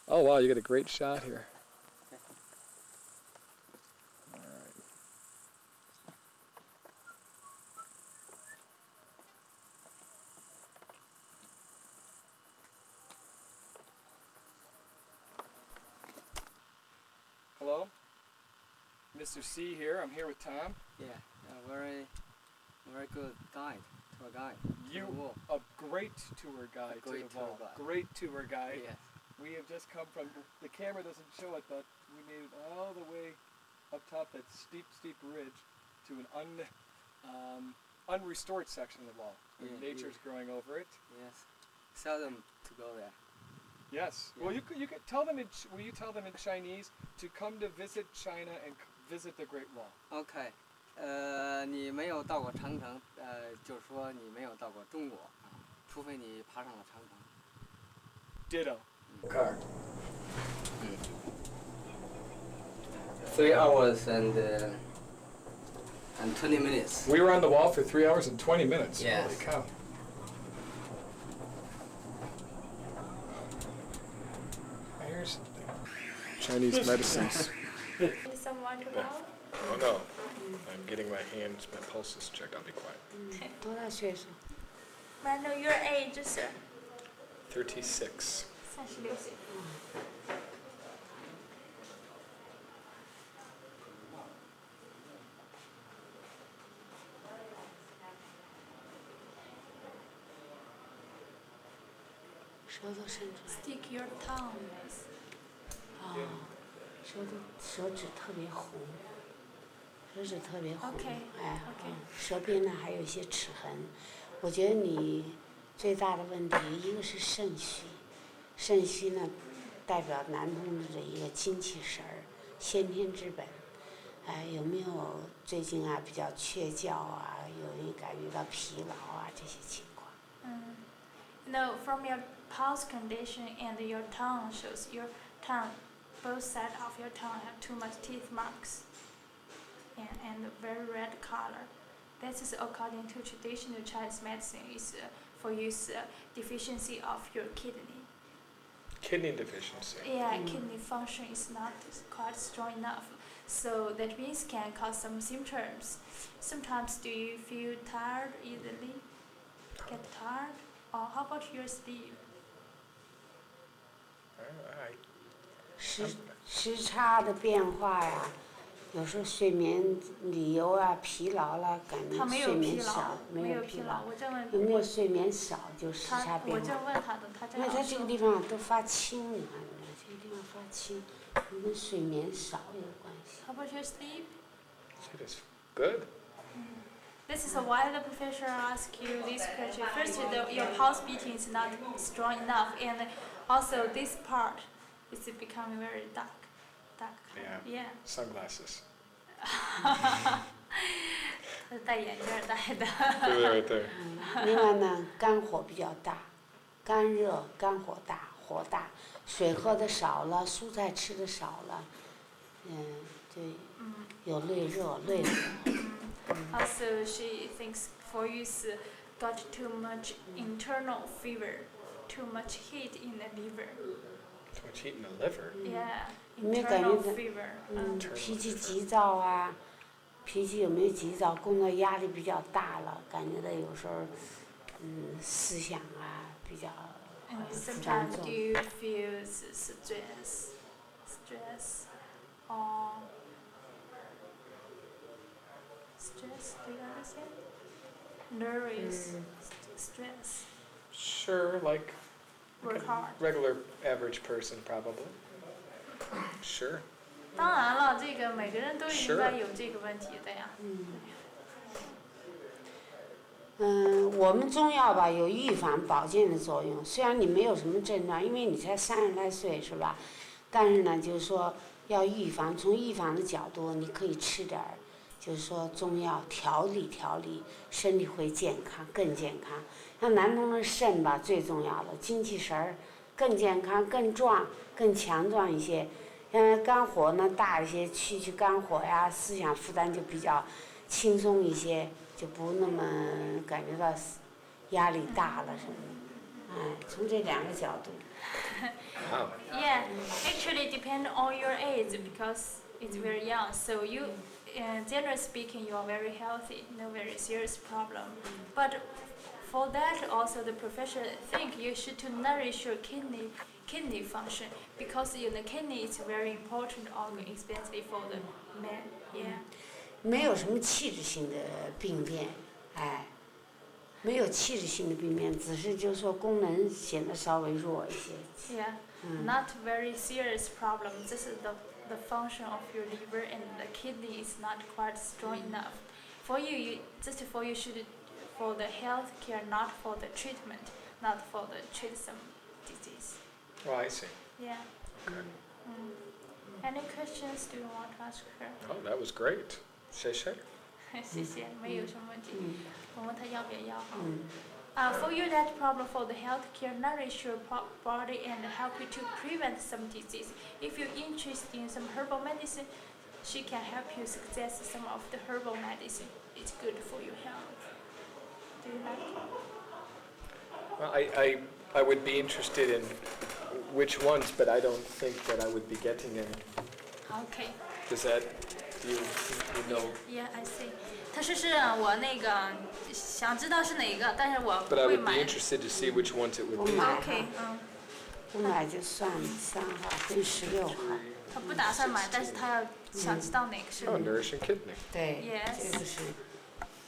Oh wow, you got a great shot here. Hello, Mr. C here. I'm here with Tom. Yeah, very good guide, tour guide. You, Wall. a great tour guide to Great the wall. tour guide. Great tour guide. Yes. We have just come from, the camera doesn't show it, but we made it all the way up top that steep ridge to an unrestored section of the wall. Where Yeah, nature's growing over it. Yes. Seldom to go there. Yes. Yeah. Well, you could tell them will you tell them in Chinese to come to visit China and visit the Great Wall? OK，你没有到过长城，就是说你没有到过中国啊，除非你爬上了长城。 Ditto. Car. 3 hours and 20 minutes. We were on the wall for 3 hours and 20 minutes. Yes. Holy cow. Here's something. Chinese medicines. Need some water bottle? Oh no. I'm getting my hands, my pulses checked. I'll be quiet. 多大岁数 May I know your age, sir? 36. 36岁。舌头伸出来。 Stick your tongue. 手指特别红，手指特别红 OK，哎 OK 舌边呢还有一些齿痕。我觉得你最大的问题一个是肾虚，肾虚呢代表男同志的一个精气神儿，先天之本。有没有最近啊比较缺觉啊，有没有感觉到疲劳啊这些情况？ No, from your pulse condition and your tongue shows your tongue, both sides of your tongue have too much teeth marks and very red color. This is according to traditional Chinese medicine is for use deficiency of your kidney. Kidney deficiency. Yeah, kidney function is not quite strong enough. So that means can cause some symptoms. Sometimes do you feel tired easily? Get tired? Or how about your sleep? 时差的变化呀，有时候睡眠理由啊，疲劳了，感觉睡眠少，没有疲劳，有没有睡眠少就时差变化。那他这个地方都发青，你看这个地方发青，跟睡眠少有关系。 How about your sleep? It is good. This is why the professor asked you this question. First, your pulse beating is not strong enough, and also this part is becoming very dark. Yeah. Sunglasses. 戴眼镜戴的。对。另外呢，肝火比较大，肝热，肝火大，火大，水喝的少了，蔬菜吃的少了，对，有内热、内火。 Also, she thinks for you got too much internal fever, too much heat in the liver. Too much heat in the liver. Yeah, 有没有感觉 internal 到 fever. 脾气急躁啊？脾气有没有急躁？工作压力比较大了，感觉到有时候，思想啊比较 And 负担 sometimes 重 do。you feel stress, or stress? Do you understand? Nervous, stress. Sure, like Work hard. regular average person probably. Sure. 当然了，这个每个人都应该有这个问题的呀。我们中药吧有预防保健的作用，虽然你没有什么症状，因为你才30来岁是吧？但是呢，就是说要预防，从预防的角度，你可以吃点儿，就是说中药调理，身体会健康，更健康。像男同志肾吧最重要的，精气神儿更健康、更壮、更强壮一些。肝火呢大一些，去肝火呀，思想负担就比较轻松一些，就不那么感觉到压力大了什么的。从这2个角度。Yeah, actually depend on your age because it's very young. So you, generally speaking, you are very healthy, no very serious problem. But for that, also the professor think you should to nourish your kidney function because the kidney is very important organ, especially for the man. Yeah. 没有什么器质性的病变，没有器质性的病变，只是就是说功能显得稍微弱一些。Yeah, not very serious problem. This is the function of your liver and the kidney is not quite strong enough. For you should for the health care, not for the treatment, not for the treat some disease. Oh, I see. Yeah. Okay. Any questions do you want to ask her? Oh, that was great. 谢谢。谢谢，没有什么问题。我问他要不要For you that problem for the health care, nourish your body and help you to prevent some disease. If you're interested in some herbal medicine, she can help you success some of the herbal medicine. It's good for your health. Do you like it? Well, I would be interested in which ones, but I don't think that I would be getting any. Okay. Does that you know? Yeah, I see. 他说是我那个想知道是哪个，但是我不 But I 会 would 买 be。interested to see which ones it would 不 be. 买 OK， 不买就算了，3号跟16号。他不打算买，但是他要想知道哪个是。Oh, nourishing kidney. 对 Yes 这个是。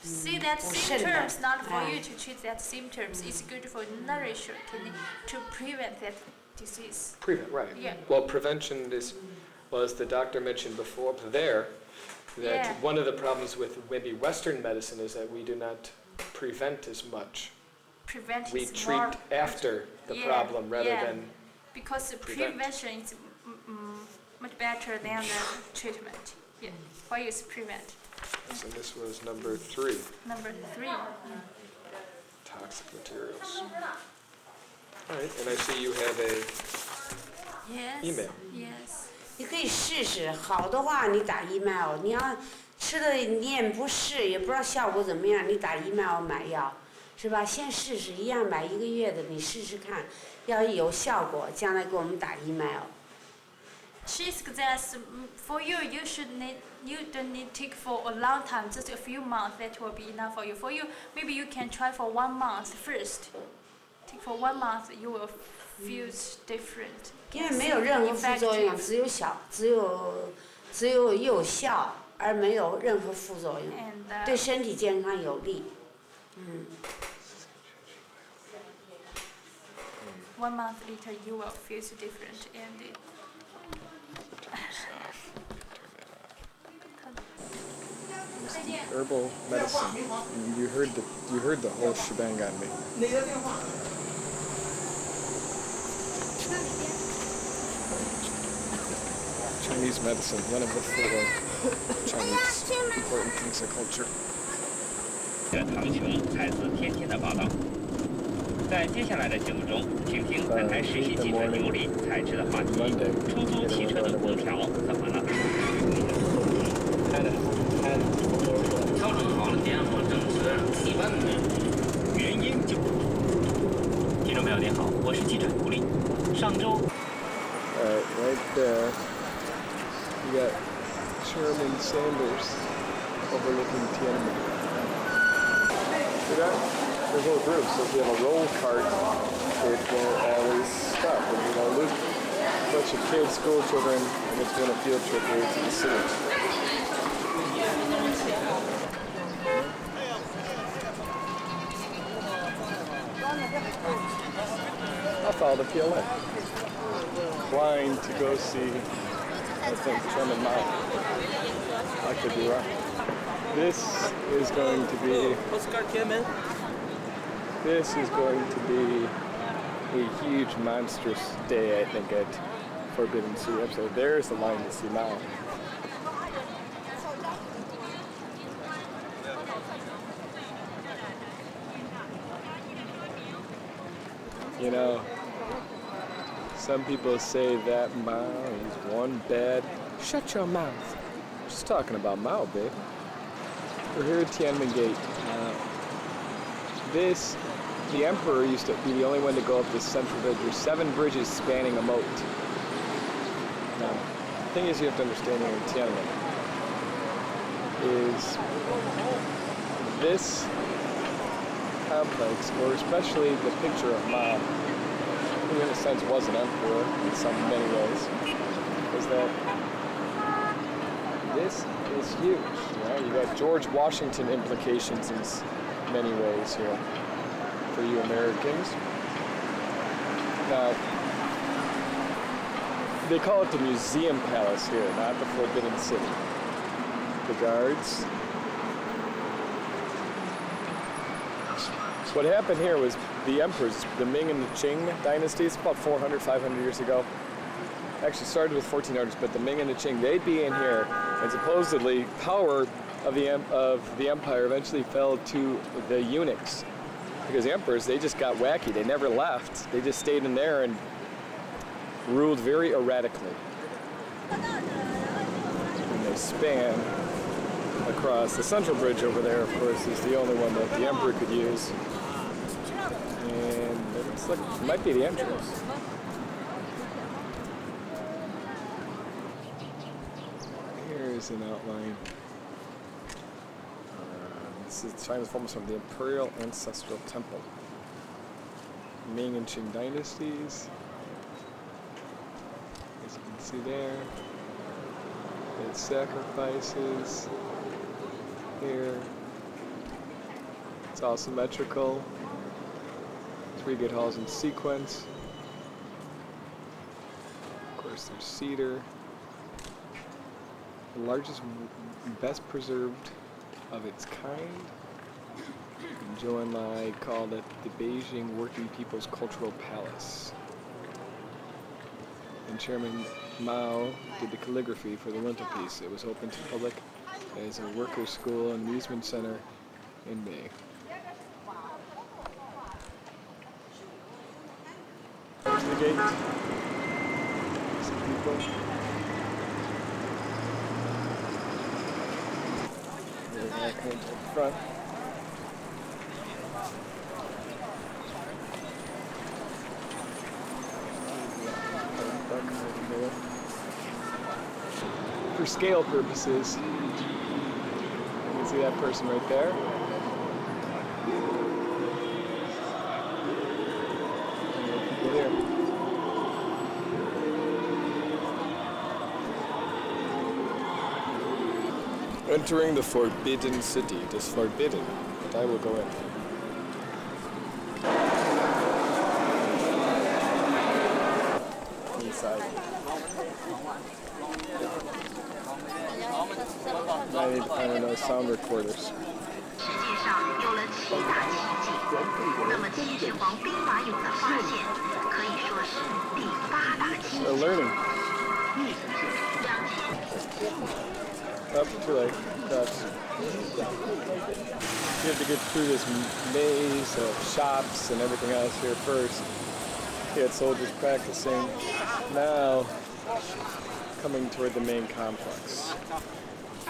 See that 补肾的 symptoms not for 哎 you to treat that symptoms. It's good for nourish your kidney to prevent that disease. Prevent, right. Yeah. Well, prevention is, well, as the doctor mentioned before there, that Yeah. one of the problems with maybe Western medicine is that we do not prevent as much. Prevent We is treat more after the Yeah, problem rather yeah. than, because the prevent. prevention is much better than the treatment. Yeah. Why is prevent? so this was number 3, Number 3. toxic materials. All right, and I see you have a Yes. email. Yes. 你可以试试，好的话你打 email，你要吃了你也不试，也不知道效果怎么样，你打 email 买药，是吧？先试试，一样买1个月的，你试试看，要有效果，将来给我们打 email。 She suggests for you, you don't need take for a long time, just a few months. That will be enough for you. For you, maybe you can try for 1 month first. Take for 1 month, you will feel different. 因为没有任何副作用， Effective. 只有有效，而没有任何副作用， And 对身体健康有利。 1 month later, you will feel different. And Herbal medicine. You heard the whole shebang on me. Chinese medicine, one of the 4 Chinese important things of culture. 的唐琼采自天天的报道。在接下来的节目中，请听本台实习记者牛丽采制的话题：出租汽车的空调怎么了？调整好了点火正时，一般原因就……听众朋友您好，我是记者牛丽。上周。 Right there, you got Chairman Sanders overlooking Tiananmen. See that? There's a little group, so if you have a roll cart, it will always stop. And you know, Luke, a bunch of kids, school children, and it's doing a field trip here to the city. I'll follow the PLN. Blind to go see, I think, Chairman Mao. I could be wrong. This is going to be a huge, monstrous day, I think, at Forbidden City. So there's the line to see Mao. You know, some people say that Mao is one bad. Shut your mouth. Just talking about Mao, babe. We're here at Tiananmen Gate. The emperor used to be the only one to go up this central bridge. There's 7 bridges spanning a moat. Now, the thing is you have to understand here in Tiananmen is this complex, or especially the picture of Mao, who in a sense was an emperor in many ways, is that this is huge. You know, you got George Washington implications in many ways here for you Americans. Now, they call it the Museum Palace here, not the Forbidden City. The guards. What happened here was the emperors, the Ming and the Qing dynasties, about 400, 500 years ago. Actually started with 1400s, but the Ming and the Qing, they'd be in here, and supposedly power of the empire eventually fell to the eunuchs. Because the emperors, they just got wacky. They never left. They just stayed in there and ruled very erratically. And they span across the central bridge over there, of course, is the only one that the emperor could use. And it looks like it might be the entrance. Here's an outline. This is China's foremost from the Imperial Ancestral Temple. Ming and Qing dynasties. As you can see there. It's sacrifices here. It's all symmetrical. 3 good halls in sequence. Of course, there's cedar. The largest, best preserved of its kind. Zhou Enlai called it the Beijing Working People's Cultural Palace. And Chairman Mao did the calligraphy for the lintelpiece. It was open to public as a workers' school and amusement center in May. There's the gate. Some people. There's that kind of front. For scale purposes, you can see that person right there. People here. Entering the Forbidden City. It is forbidden, but I will go in. Inside. I need to find those sound recorders. They're learning. Up too late. That's. You have to get through this maze of shops and everything else here first. You had soldiers practicing. Now, coming toward the main complex.